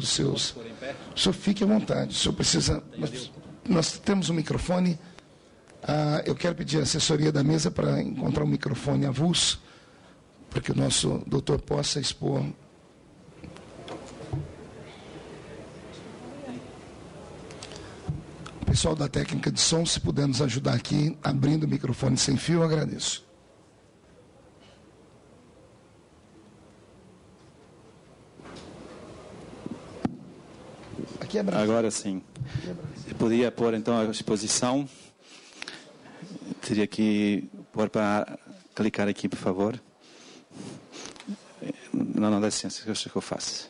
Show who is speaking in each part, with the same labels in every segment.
Speaker 1: os seus... O senhor fique à vontade. O senhor precisa... Nós temos um microfone. Eu quero pedir a assessoria da mesa para encontrar um microfone avulso, para que o nosso doutor possa expor. O pessoal da técnica de som, se puder nos ajudar aqui, abrindo o microfone sem fio, eu agradeço. Aqui é Brasil.
Speaker 2: Agora sim. Eu podia pôr então a exposição. Teria que pôr para clicar aqui, por favor. Não, dá licença, eu acho que eu faço.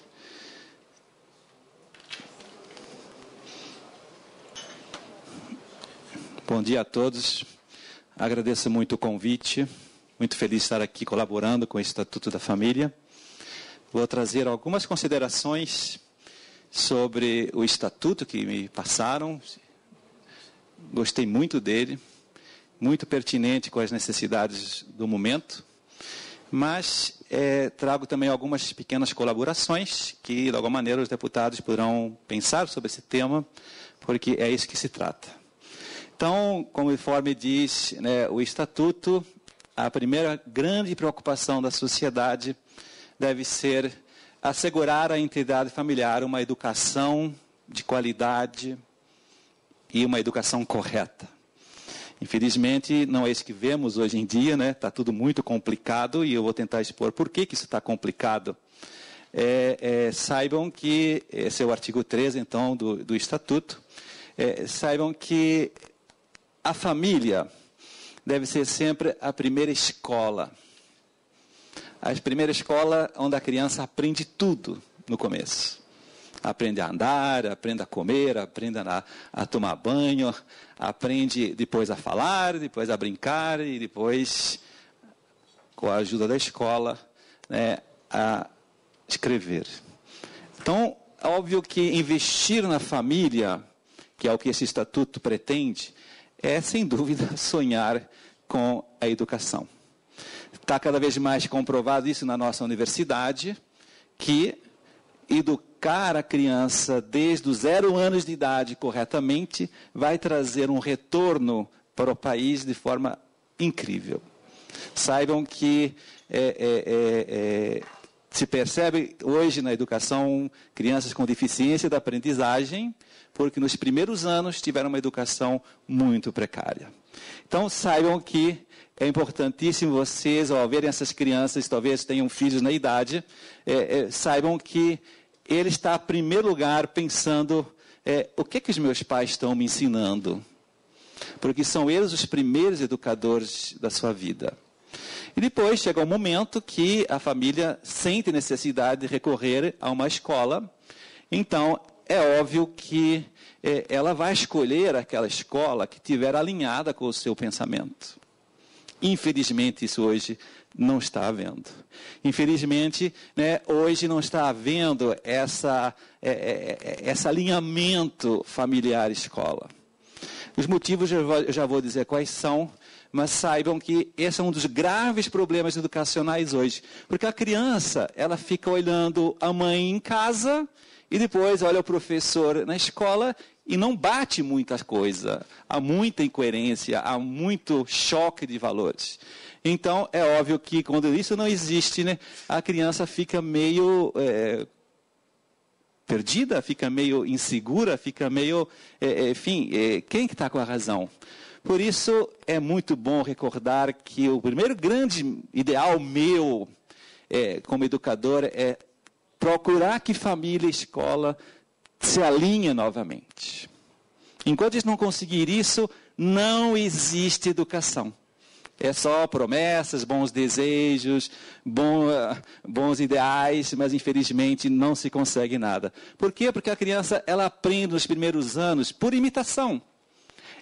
Speaker 2: Bom dia a todos. Agradeço muito o convite. Muito feliz de estar aqui colaborando com o Estatuto da Família. Vou trazer algumas considerações sobre o Estatuto que me passaram. Gostei muito dele. Muito pertinente com as necessidades do momento. Mas trago também algumas pequenas colaborações que, de alguma maneira, os deputados poderão pensar sobre esse tema, porque é isso que se trata. Então, conforme diz, né, o Estatuto, a primeira grande preocupação da sociedade deve ser assegurar à entidade familiar uma educação de qualidade e uma educação correta. Infelizmente, não é isso que vemos hoje em dia, né? Está tudo muito complicado e eu vou tentar expor por que isso está complicado. Saibam que, esse é o artigo 13, então, do Estatuto, saibam que a família deve ser sempre a primeira escola. A primeira escola onde a criança aprende tudo no começo. Aprende a andar, aprende a comer, aprende a tomar banho, aprende depois a falar, depois a brincar e depois, com a ajuda da escola, né, a escrever. Então, é óbvio que investir na família, que é o que esse estatuto pretende, é, sem dúvida, sonhar com a educação. Está cada vez mais comprovado isso na nossa universidade, que educar a criança desde os 0 anos de idade corretamente vai trazer um retorno para o país de forma incrível. Saibam que se percebe hoje na educação crianças com deficiência da aprendizagem, porque nos primeiros anos tiveram uma educação muito precária. Então, saibam que é importantíssimo vocês, ao verem essas crianças, talvez tenham filhos na idade, saibam que ele está, em primeiro lugar, pensando o que os meus pais estão me ensinando. Porque são eles os primeiros educadores da sua vida. E depois chega um momento que a família sente necessidade de recorrer a uma escola. Então, é óbvio que ela vai escolher aquela escola que estiver alinhada com o seu pensamento. Infelizmente, isso hoje não está havendo. Infelizmente, né, hoje não está havendo esse alinhamento familiar-escola. Os motivos eu já vou dizer quais são, mas saibam que esse é um dos graves problemas educacionais hoje. Porque a criança, ela fica olhando a mãe em casa e depois olha o professor na escola e não bate muita coisa. Há muita incoerência, há muito choque de valores. Então, é óbvio que quando isso não existe, né, a criança fica meio perdida, fica meio insegura, fica meio... enfim, quem que está com a razão? Por isso, é muito bom recordar que o primeiro grande ideal meu, como educador, é procurar que família e escola se alinhem novamente. Enquanto eles não conseguirem isso, não existe educação. É só promessas, bons desejos, bons ideais, mas infelizmente não se consegue nada. Por quê? Porque a criança, ela aprende nos primeiros anos por imitação.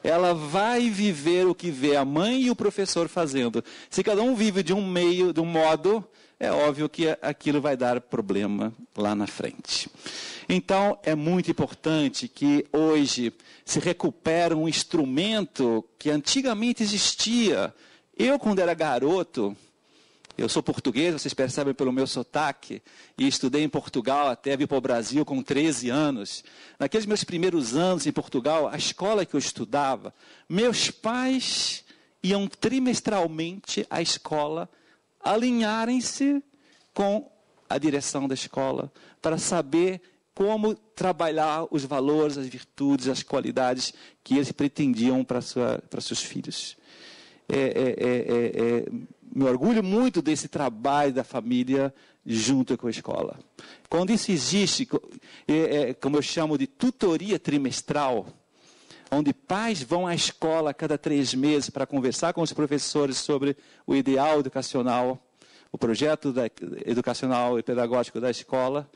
Speaker 2: Ela vai viver o que vê a mãe e o professor fazendo. Se cada um vive de um meio, de um modo, é óbvio que aquilo vai dar problema lá na frente. Então, é muito importante que hoje se recupere um instrumento que antigamente existia. Eu, quando era garoto, Eu sou português, vocês percebem pelo meu sotaque, e estudei em Portugal até vir para o Brasil com 13 anos. Naqueles meus primeiros anos em Portugal, a escola que eu estudava, meus pais iam trimestralmente à escola alinharem-se com a direção da escola para saber como trabalhar os valores, as virtudes, as qualidades que eles pretendiam para seus filhos. Me orgulho muito desse trabalho da família junto com a escola. Quando isso existe, como eu chamo de tutoria trimestral, onde pais vão à escola a cada 3 meses para conversar com os professores sobre o ideal educacional, o projeto educacional e pedagógico da escola,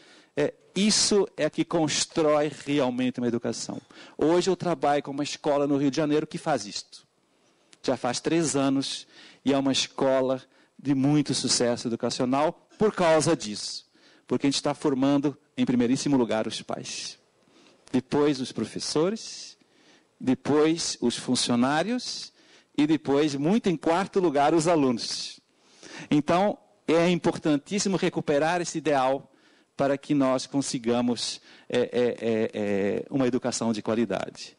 Speaker 2: isso é que constrói realmente uma educação. Hoje eu trabalho com uma escola no Rio de Janeiro que faz isto. Já faz 3 anos e é uma escola de muito sucesso educacional por causa disso. Porque a gente está formando, em primeiríssimo lugar, os pais. Depois os professores, depois os funcionários e depois, muito em quarto lugar, os alunos. Então, é importantíssimo recuperar esse ideal para que nós consigamos uma educação de qualidade.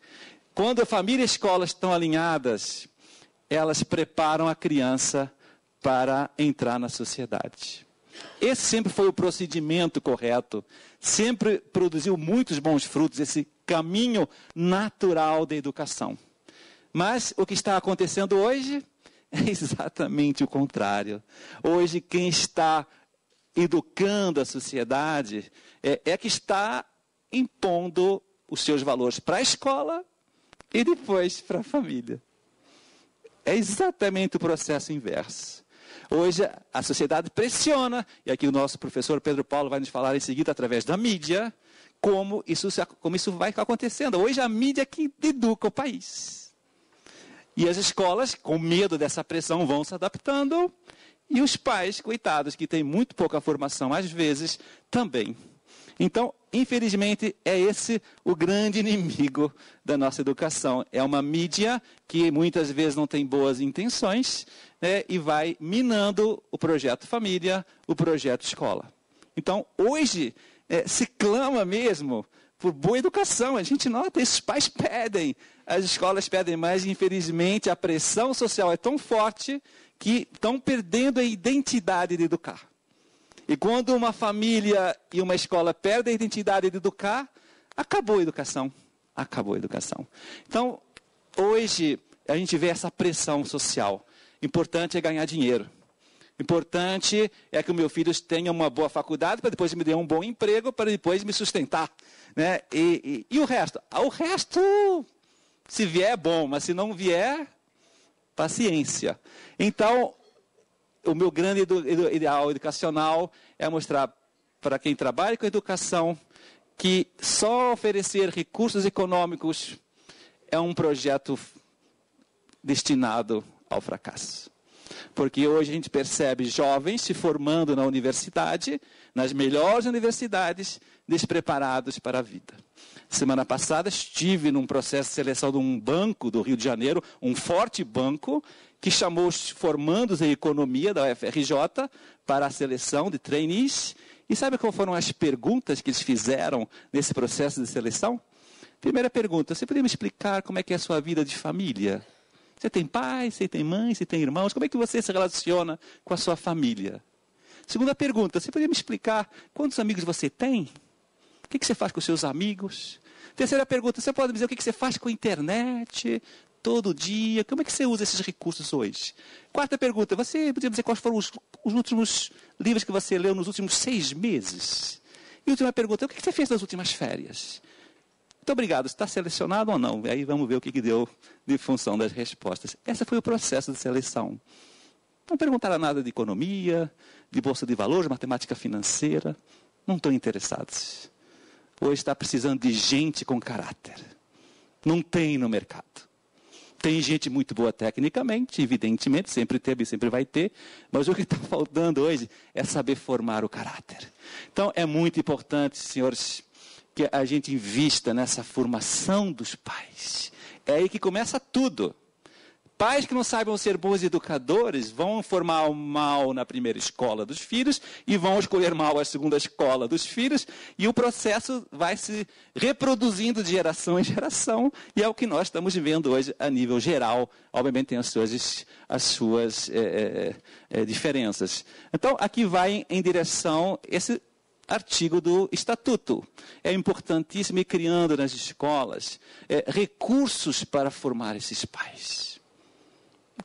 Speaker 2: Quando a família e a escola estão alinhadas, elas preparam a criança para entrar na sociedade. Esse sempre foi o procedimento correto, sempre produziu muitos bons frutos, esse caminho natural da educação. Mas o que está acontecendo hoje é exatamente o contrário. Hoje, quem está educando a sociedade é que está impondo os seus valores para a escola e depois para a família. É exatamente o processo inverso. Hoje a sociedade pressiona, e aqui o nosso professor Pedro Paulo vai nos falar em seguida através da mídia, como isso vai acontecendo. Hoje a mídia é que educa o país. E as escolas, com medo dessa pressão, vão se adaptando. E os pais, coitados, que têm muito pouca formação, às vezes, também. Então, infelizmente, é esse o grande inimigo da nossa educação. É uma mídia que muitas vezes não tem boas intenções, né, e vai minando o projeto família, o projeto escola. Então, hoje, se clama mesmo por boa educação. A gente nota, esses pais pedem, as escolas pedem, mas infelizmente a pressão social é tão forte que estão perdendo a identidade de educar. E quando uma família e uma escola perdem a identidade de educar, acabou a educação. Acabou a educação. Então, hoje, a gente vê essa pressão social. Importante é ganhar dinheiro. Importante é que o meu filho tenha uma boa faculdade para depois me dar um bom emprego, para depois me sustentar. Né? E o resto? O resto, se vier, é bom, mas se não vier, paciência. Então, o meu grande ideal educacional é mostrar para quem trabalha com educação que só oferecer recursos econômicos é um projeto destinado ao fracasso. Porque hoje a gente percebe jovens se formando na universidade, nas melhores universidades, despreparados para a vida. Semana passada estive num processo de seleção de um banco do Rio de Janeiro, um forte banco, que chamou os formandos em economia da UFRJ para a seleção de trainees. E sabe quais foram as perguntas que eles fizeram nesse processo de seleção? Primeira pergunta, você poderia me explicar como é que é a sua vida de família? Você tem pai, você tem mãe, você tem irmãos? Como é que você se relaciona com a sua família? Segunda pergunta, você poderia me explicar quantos amigos você tem? O que você faz com os seus amigos? Terceira pergunta, você pode me dizer o que você faz com a internet? Todo dia, como é que você usa esses recursos hoje? Quarta pergunta, você podia dizer quais foram os últimos livros que você leu nos últimos 6 meses? E última pergunta, o que você fez nas últimas férias? Muito obrigado, está selecionado ou não? Aí vamos ver o que deu de função das respostas. Esse foi o processo de seleção. Não perguntaram nada de economia, de bolsa de valores, matemática financeira. Não estão interessados. Hoje está precisando de gente com caráter. Não tem no mercado. Tem gente muito boa tecnicamente, evidentemente, sempre teve e sempre vai ter, mas o que está faltando hoje é saber formar o caráter. Então, é muito importante, senhores, que a gente invista nessa formação dos pais. É aí que começa tudo. Pais que não saibam ser bons educadores vão formar o mal na primeira escola dos filhos e vão escolher mal a segunda escola dos filhos, e o processo vai se reproduzindo de geração em geração, e é o que nós estamos vivendo hoje a nível geral. Obviamente tem as suas diferenças. Então, aqui vai em direção esse artigo do Estatuto. É importantíssimo ir criando nas escolas recursos para formar esses pais.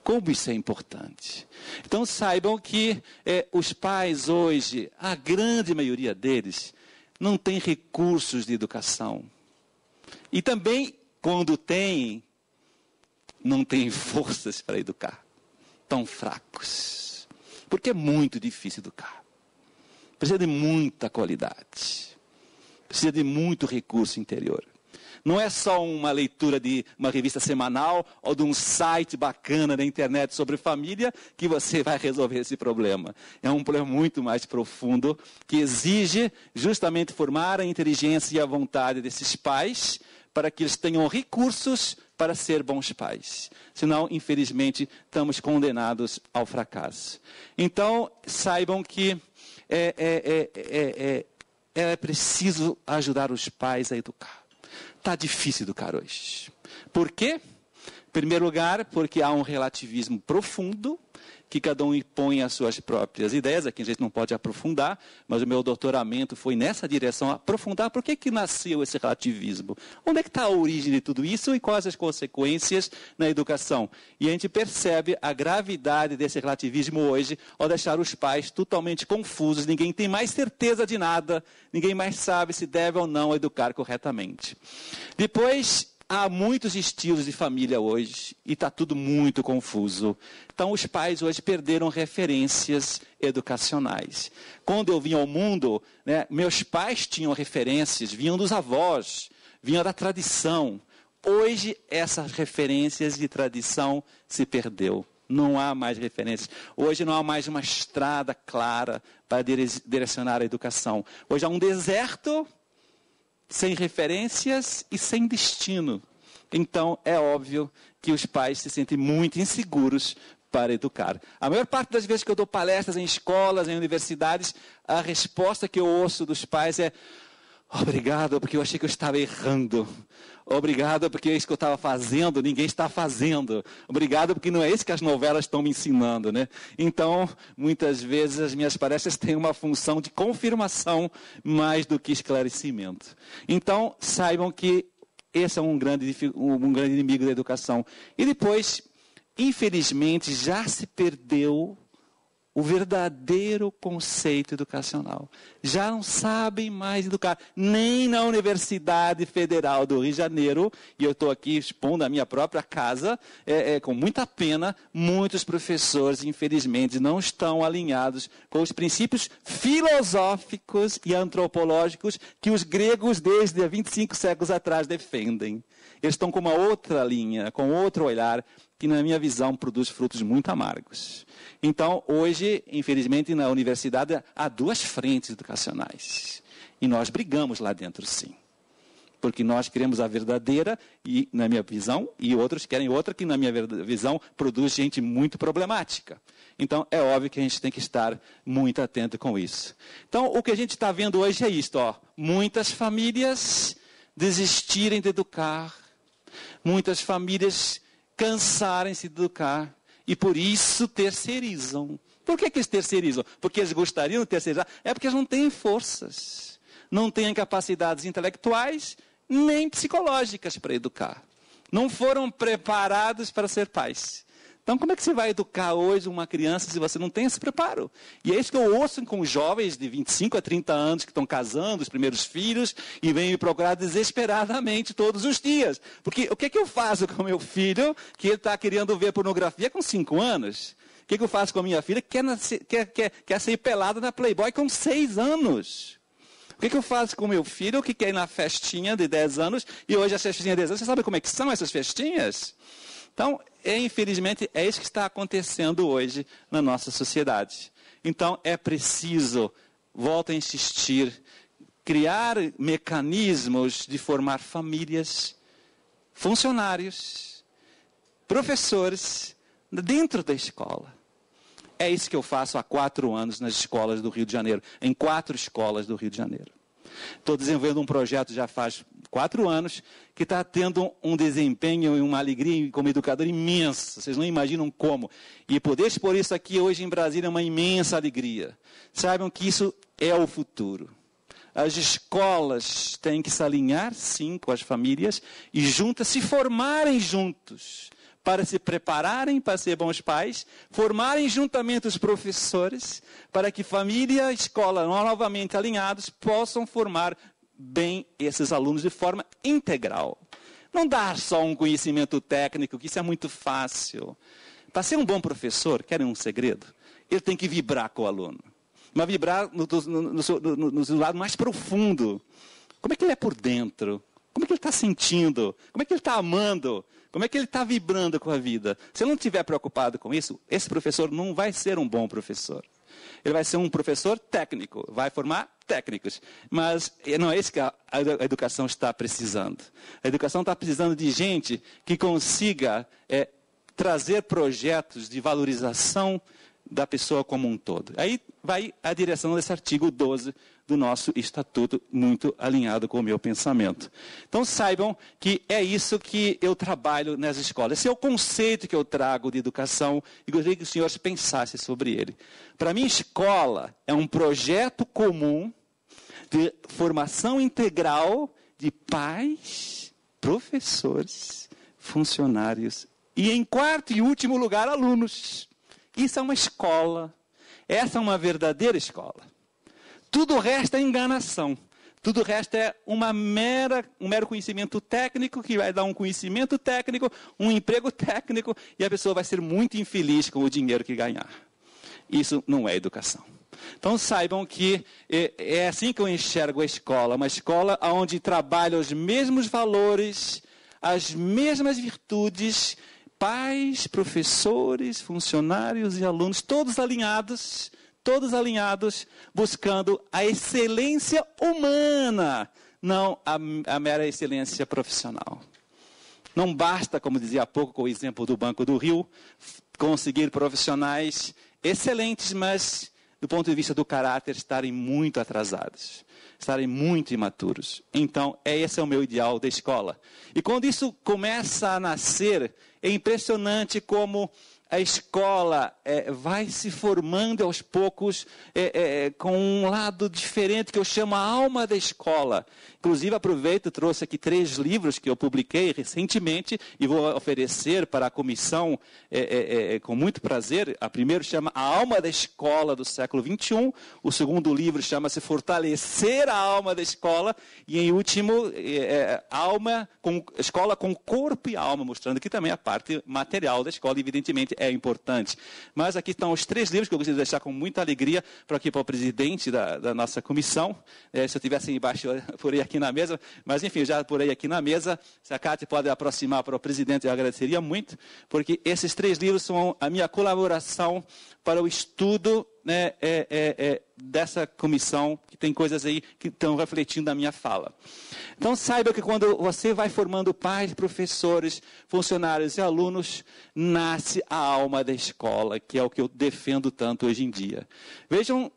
Speaker 2: Como isso é importante. Então, saibam que os pais hoje, a grande maioria deles, não tem recursos de educação. E também, quando tem, não tem forças para educar. Tão fracos. Porque é muito difícil educar. Precisa de muita qualidade. Precisa de muito recurso interior. Não é só uma leitura de uma revista semanal ou de um site bacana na internet sobre família que você vai resolver esse problema. É um problema muito mais profundo que exige justamente formar a inteligência e a vontade desses pais para que eles tenham recursos para ser bons pais. Senão, infelizmente, estamos condenados ao fracasso. Então, saibam que é preciso ajudar os pais a educar. Está difícil educar hoje. Por quê? Em primeiro lugar, porque há um relativismo profundo, que cada um impõe as suas próprias ideias. Aqui a gente não pode aprofundar, mas o meu doutoramento foi nessa direção, aprofundar por que nasceu esse relativismo. Onde é que está a origem de tudo isso e quais as consequências na educação? E a gente percebe a gravidade desse relativismo hoje, ao deixar os pais totalmente confusos, ninguém tem mais certeza de nada, ninguém mais sabe se deve ou não educar corretamente. Depois, há muitos estilos de família hoje e está tudo muito confuso. Então, os pais hoje perderam referências educacionais. Quando eu vim ao mundo, meus pais tinham referências, vinham dos avós, vinham da tradição. Hoje, essas referências de tradição se perdeu. Não há mais referências. Hoje não há mais uma estrada clara para direcionar a educação. Hoje há um deserto sem referências e sem destino. Então, é óbvio que os pais se sentem muito inseguros para educar. A maior parte das vezes que eu dou palestras em escolas, em universidades, a resposta que eu ouço dos pais é: obrigado, porque eu achei que eu estava errando. Obrigado, porque isso que eu estava fazendo, ninguém está fazendo. Obrigado, porque não é isso que as novelas estão me ensinando, né? Então, muitas vezes as minhas palestras têm uma função de confirmação mais do que esclarecimento. Então, saibam que esse é um grande inimigo da educação. E depois, infelizmente, já se perdeu o verdadeiro conceito educacional. Já não sabem mais educar, nem na Universidade Federal do Rio de Janeiro, e eu estou aqui expondo a minha própria casa, com muita pena, muitos professores, infelizmente, não estão alinhados com os princípios filosóficos e antropológicos que os gregos, desde 25 séculos atrás, defendem. Eles estão com uma outra linha, com outro olhar, que, na minha visão, produz frutos muito amargos. Então, hoje, infelizmente, na universidade, há duas frentes educacionais. E nós brigamos lá dentro, sim. Porque nós queremos a verdadeira, e, na minha visão, e outros querem outra, que, na minha visão, produz gente muito problemática. Então, é óbvio que a gente tem que estar muito atento com isso. Então, o que a gente está vendo hoje é isto, muitas famílias desistirem de educar, muitas famílias cansarem-se de educar e por isso terceirizam. Por que eles terceirizam? Porque eles gostariam de terceirizar? É porque eles não têm forças, não têm capacidades intelectuais nem psicológicas para educar. Não foram preparados para ser pais. Então, como é que você vai educar hoje uma criança se você não tem esse preparo? E é isso que eu ouço com jovens de 25 a 30 anos que estão casando, os primeiros filhos, e vêm me procurar desesperadamente todos os dias. Porque o que é que eu faço com o meu filho, que ele está querendo ver pornografia com 5 anos? O que é que eu faço com a minha filha, que quer ser pelada na Playboy com 6 anos? O que é que eu faço com o meu filho, que quer ir na festinha de 10 anos, e hoje as festinhas de 10 anos, você sabe como é que são essas festinhas? Então, infelizmente, é isso que está acontecendo hoje na nossa sociedade. Então, é preciso, volto a insistir, criar mecanismos de formar famílias, funcionários, professores dentro da escola. É isso que eu faço há 4 anos nas escolas do Rio de Janeiro, em 4 escolas do Rio de Janeiro. Estou desenvolvendo um projeto já faz 4 anos, que está tendo um desempenho e uma alegria como educador imensa. Vocês não imaginam como. E poder expor isso aqui hoje em Brasília é uma imensa alegria. Saibam que isso é o futuro. As escolas têm que se alinhar, sim, com as famílias e juntas se formarem juntos, para se prepararem para ser bons pais, formarem juntamente os professores, para que família e escola, novamente alinhados, possam formar bem esses alunos de forma integral. Não dar só um conhecimento técnico, que isso é muito fácil. Para ser um bom professor, querem um segredo? Ele tem que vibrar com o aluno. Mas vibrar no seu lado mais profundo. Como é que ele é por dentro? Como é que ele está sentindo? Como é que ele está amando? Como é que ele está vibrando com a vida? Se ele não estiver preocupado com isso, esse professor não vai ser um bom professor. Ele vai ser um professor técnico, vai formar técnicos. Mas não é isso que a educação está precisando. A educação está precisando de gente que consiga trazer projetos de valorização da pessoa como um todo. Aí vai a direção desse artigo 12 do nosso estatuto, muito alinhado com o meu pensamento. Então saibam que é isso que eu trabalho nas escolas. Esse é o conceito que eu trago de educação e gostaria que os senhores pensassem sobre ele. Para mim, escola é um projeto comum de formação integral de pais, professores, funcionários e, em quarto e último lugar, alunos. Isso é uma escola. Essa é uma verdadeira escola. Tudo o resto é enganação. Tudo o resto é um mero conhecimento técnico, que vai dar um conhecimento técnico, um emprego técnico, e a pessoa vai ser muito infeliz com o dinheiro que ganhar. Isso não é educação. Então saibam que é assim que eu enxergo a escola. Uma escola onde trabalham os mesmos valores, as mesmas virtudes, pais, professores, funcionários e alunos, todos alinhados, buscando a excelência humana, não a mera excelência profissional. Não basta, como dizia há pouco com o exemplo do Banco do Rio, conseguir profissionais excelentes, mas do ponto de vista do caráter estarem muito atrasados, estarem muito imaturos. Então, esse é o meu ideal da escola. E quando isso começa a nascer, é impressionante como a escola vai se formando aos poucos com um lado diferente que eu chamo a alma da escola. Inclusive, aproveito, trouxe aqui 3 livros que eu publiquei recentemente e vou oferecer para a comissão com muito prazer. O primeiro chama A Alma da Escola do Século XXI. O segundo livro chama-se Fortalecer a Alma da Escola. E, em último, Escola com Corpo e Alma, mostrando que também a parte material da escola, evidentemente, é importante. Mas aqui estão os 3 livros que eu gostaria de deixar com muita alegria para o presidente da nossa comissão. Se eu tivesse embaixo, por aí aqui na mesa, mas enfim, já por aí aqui na mesa, se a Cátia pode aproximar para o presidente, eu agradeceria muito, porque esses 3 livros são a minha colaboração para o estudo dessa comissão, que tem coisas aí que estão refletindo na minha fala. Então saiba que quando você vai formando pais, professores, funcionários e alunos, nasce a alma da escola, que é o que eu defendo tanto hoje em dia. Vejam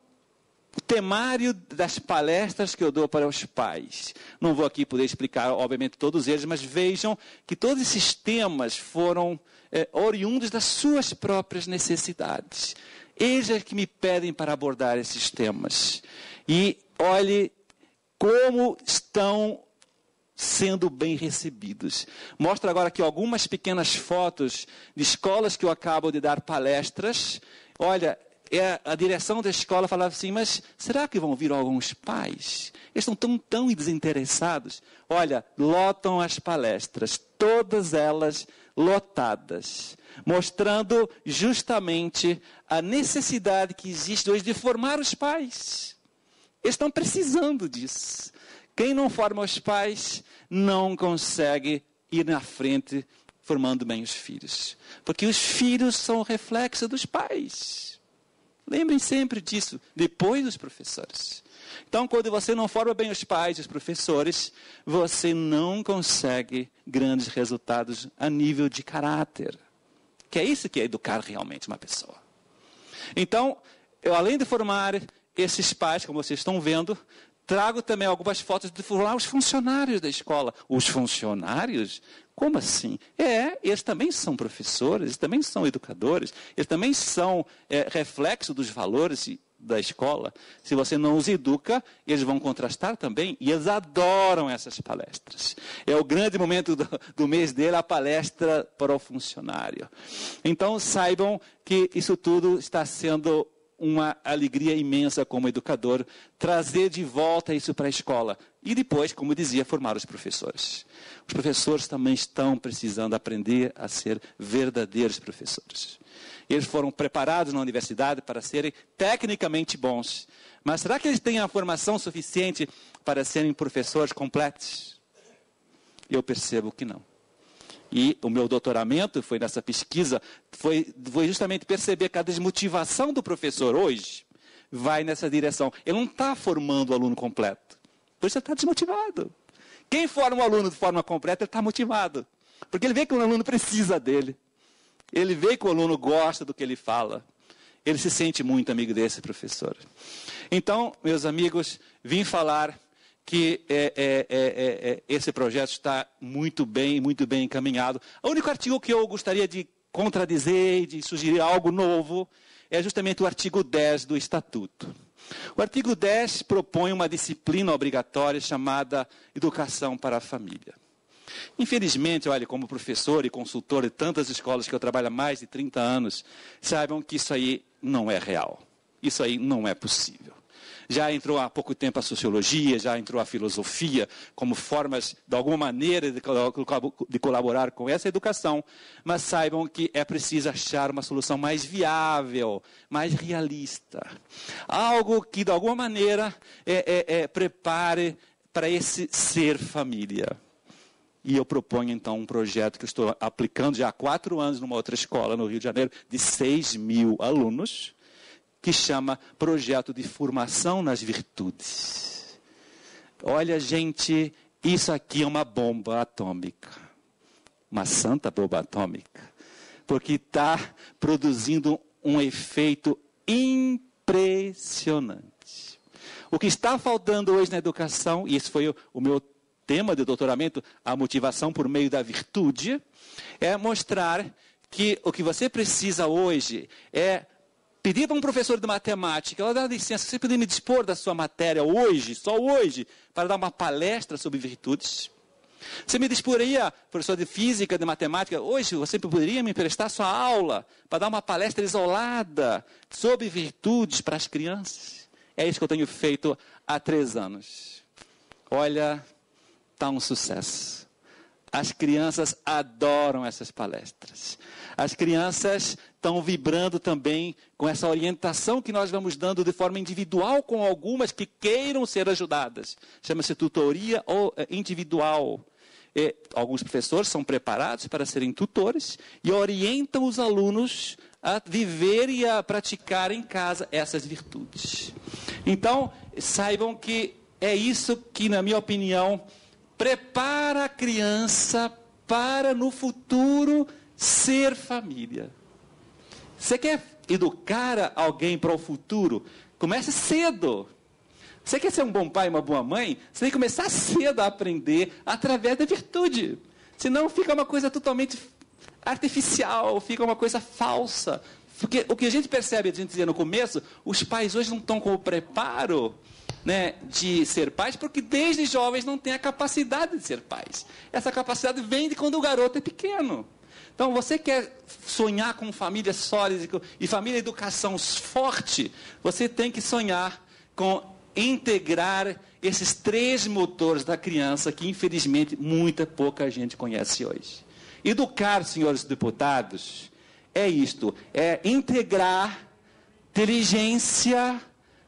Speaker 2: o temário das palestras que eu dou para os pais. Não vou aqui poder explicar, obviamente, todos eles, mas vejam que todos esses temas foram oriundos das suas próprias necessidades. Eles é que me pedem para abordar esses temas. E olhe como estão sendo bem recebidos. Mostro agora aqui algumas pequenas fotos de escolas que eu acabo de dar palestras. Olha, a direção da escola falava assim, mas será que vão vir alguns pais? Eles estão tão desinteressados. Olha, lotam as palestras, todas elas lotadas, mostrando justamente a necessidade que existe hoje de formar os pais. Eles estão precisando disso. Quem não forma os pais não consegue ir na frente formando bem os filhos. Porque os filhos são o reflexo dos pais. Lembrem sempre disso, depois dos professores. Então, quando você não forma bem os pais e os professores, você não consegue grandes resultados a nível de caráter. Que é isso que é educar realmente uma pessoa. Então, eu além de formar esses pais, como vocês estão vendo, trago também algumas fotos de formar os funcionários da escola. Os funcionários? Como assim? Eles também são professores, eles também são educadores, eles também são reflexo dos valores da escola. Se você não os educa, eles vão contrastar também, e eles adoram essas palestras. É o grande momento do mês dele, a palestra para o funcionário. Então, saibam que isso tudo está sendo uma alegria imensa como educador, trazer de volta isso para a escola. E depois, como dizia, formar os professores. Os professores também estão precisando aprender a ser verdadeiros professores. Eles foram preparados na universidade para serem tecnicamente bons. Mas será que eles têm a formação suficiente para serem professores completos? Eu percebo que não. E o meu doutoramento foi nessa pesquisa, foi justamente perceber que a desmotivação do professor hoje vai nessa direção. Ele não está formando o aluno completo. Por isso ele está desmotivado. Quem forma o aluno de forma completa, ele está motivado. Porque ele vê que o aluno precisa dele. Ele vê que o aluno gosta do que ele fala. Ele se sente muito amigo desse professor. Então, meus amigos, vim falar que esse projeto está muito bem encaminhado. O único artigo que eu gostaria de contradizer e de sugerir algo novo é justamente o artigo 10 do Estatuto. O artigo 10 propõe uma disciplina obrigatória chamada Educação para a Família. Infelizmente, olha, como professor e consultor de tantas escolas que eu trabalho há mais de 30 anos, saibam que isso aí não é real. Isso aí não é possível. Já entrou há pouco tempo a sociologia, já entrou a filosofia, como formas, de alguma maneira, de colaborar com essa educação. Mas saibam que é preciso achar uma solução mais viável, mais realista. Algo que, de alguma maneira, prepare para esse ser família. E eu proponho, então, um projeto que eu estou aplicando já há 4 anos numa outra escola no Rio de Janeiro, de 6.000 alunos, que chama Projeto de Formação nas Virtudes. Olha, gente, isso aqui é uma bomba atômica. Uma santa bomba atômica. Porque está produzindo um efeito impressionante. O que está faltando hoje na educação, e esse foi o meu tema de doutoramento, a motivação por meio da virtude, é mostrar que o que você precisa hoje é pedir para um professor de matemática, ela dá licença, você poderia me dispor da sua matéria hoje, só hoje, para dar uma palestra sobre virtudes? Você me disporia, professor de física, de matemática, hoje você poderia me emprestar sua aula para dar uma palestra isolada sobre virtudes para as crianças? É isso que eu tenho feito há 3 anos. Olha, está um sucesso. As crianças adoram essas palestras. As crianças estão vibrando também com essa orientação que nós vamos dando de forma individual com algumas que queiram ser ajudadas. Chama-se tutoria ou individual. Alguns professores são preparados para serem tutores e orientam os alunos a viver e a praticar em casa essas virtudes. Então, saibam que é isso que, na minha opinião, prepara a criança para, no futuro, ser família. Você quer educar alguém para o futuro? Comece cedo. Você quer ser um bom pai e uma boa mãe? Você tem que começar cedo a aprender através da virtude. Senão fica uma coisa totalmente artificial, fica uma coisa falsa. Porque o que a gente percebe, a gente dizia no começo, os pais hoje não estão com o preparo, né, de ser pais, porque desde jovens não têm a capacidade de ser pais. Essa capacidade vem de quando o garoto é pequeno. Então, você quer sonhar com família sólida e família e educação forte, você tem que sonhar com integrar esses 3 motores da criança que, infelizmente, pouca gente conhece hoje. Educar, senhores deputados, é isto, é integrar inteligência,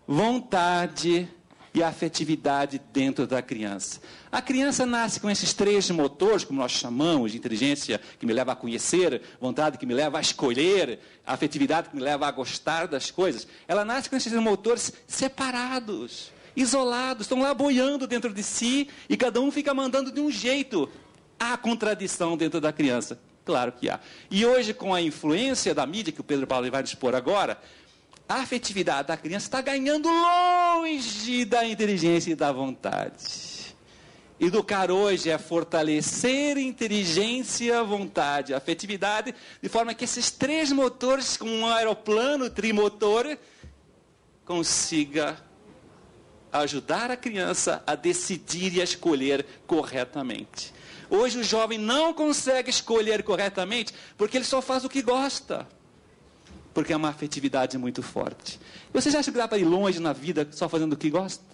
Speaker 2: vontade e afetividade dentro da criança. A criança nasce com esses 3 motores, como nós chamamos, de inteligência que me leva a conhecer, vontade que me leva a escolher, afetividade que me leva a gostar das coisas. Ela nasce com esses motores separados. isolados, estão lá boiando dentro de si e cada um fica mandando de um jeito. Há contradição dentro da criança. Claro que há. E hoje, com a influência da mídia, que o Pedro Paulo vai expor agora, a afetividade da criança está ganhando longe da inteligência e da vontade. Educar hoje é fortalecer inteligência, vontade, afetividade, de forma que esses três motores, como um aeroplano trimotor, consiga ajudar a criança a decidir e a escolher corretamente. Hoje o jovem não consegue escolher corretamente porque ele só faz o que gosta. Porque é uma afetividade muito forte. Vocês acham que dá para ir longe na vida só fazendo o que gosta?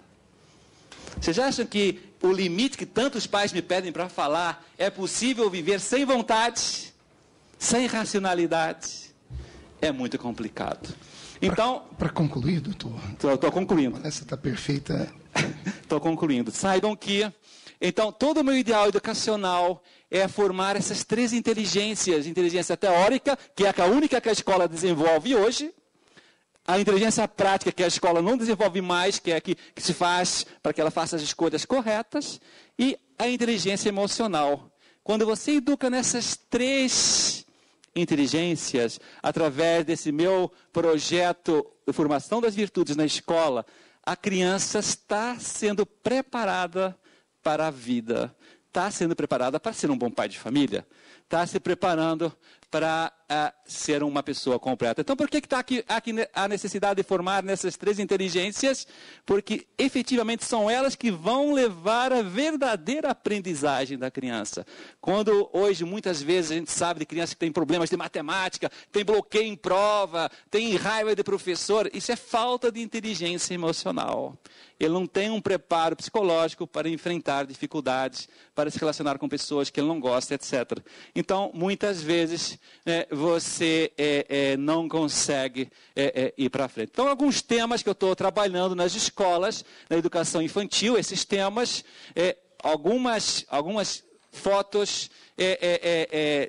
Speaker 2: Vocês acham que o limite que tantos pais me pedem para falar é possível viver sem vontade, sem racionalidade? É muito complicado. Então,
Speaker 1: para concluir, doutor.
Speaker 2: Estou concluindo.
Speaker 1: Essa está perfeita.
Speaker 2: Estou concluindo. Saibam que, então, todo o meu ideal educacional é formar essas três inteligências. Inteligência teórica, que é a única que a escola desenvolve hoje. A inteligência prática, que a escola não desenvolve mais, que é a que se faz para que ela faça as escolhas corretas. E a inteligência emocional. Quando você educa nessas três inteligências, através desse meu projeto de formação das virtudes na escola, a criança está sendo preparada para a vida, está sendo preparada para ser um bom pai de família, está se preparando para ser uma pessoa completa. Então, por que está aqui a necessidade de formar nessas três inteligências? Porque, efetivamente, são elas que vão levar a verdadeira aprendizagem da criança. Quando, hoje, muitas vezes, a gente sabe de crianças que têm problemas de matemática, tem bloqueio em prova, tem raiva de professor, isso é falta de inteligência emocional. Ele não tem um preparo psicológico para enfrentar dificuldades, para se relacionar com pessoas que ele não gosta, etc. Então, muitas vezes, você não consegue ir para frente. Então, alguns temas que eu estou trabalhando nas escolas, na educação infantil, esses temas, algumas fotos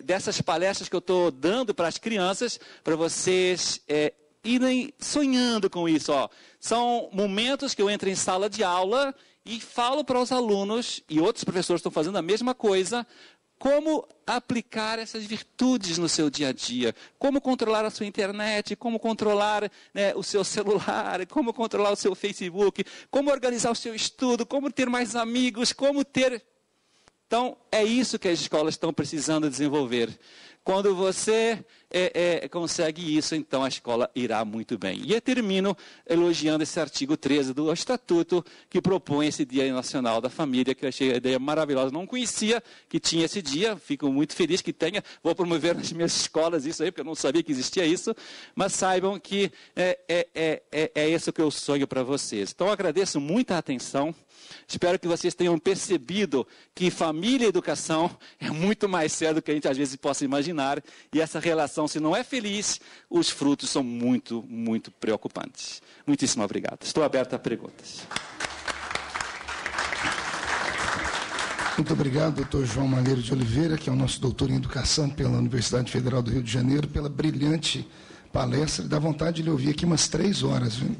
Speaker 2: dessas palestras que eu estou dando para as crianças, para vocês irem sonhando com isso. Ó. São momentos que eu entro em sala de aula e falo para os alunos, e outros professores estão fazendo a mesma coisa, como aplicar essas virtudes no seu dia a dia, como controlar a sua internet, como controlar o seu celular, como controlar o seu Facebook, como organizar o seu estudo, como ter mais amigos, como ter... Então, é isso que as escolas estão precisando desenvolver. Quando você consegue isso, então a escola irá muito bem. E eu termino elogiando esse artigo 13 do Estatuto, que propõe esse Dia Nacional da Família, que eu achei a ideia maravilhosa. Não conhecia que tinha esse dia, fico muito feliz que tenha. Vou promover nas minhas escolas isso aí, porque eu não sabia que existia isso. Mas saibam que é isso que eu sonho para vocês. Então, eu agradeço muito a atenção. Espero que vocês tenham percebido que família e educação é muito mais sério do que a gente às vezes possa imaginar. E essa relação, se não é feliz, os frutos são muito, muito preocupantes. Muitíssimo obrigado. Estou aberto a perguntas.
Speaker 1: Muito obrigado, doutor João Malheiro de Oliveira, que é o nosso doutor em educação pela Universidade Federal do Rio de Janeiro, pela brilhante palestra. Dá vontade de lhe ouvir aqui umas 3 horas, viu?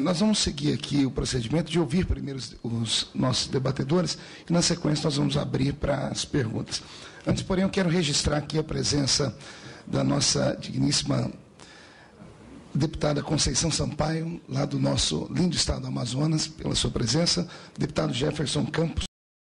Speaker 1: Nós vamos seguir aqui o procedimento de ouvir primeiro os nossos debatedores e, na sequência, nós vamos abrir para as perguntas. Antes, porém, eu quero registrar aqui a presença da nossa digníssima deputada Conceição Sampaio, lá do nosso lindo estado do Amazonas, pela sua presença, deputado Jefferson Campos,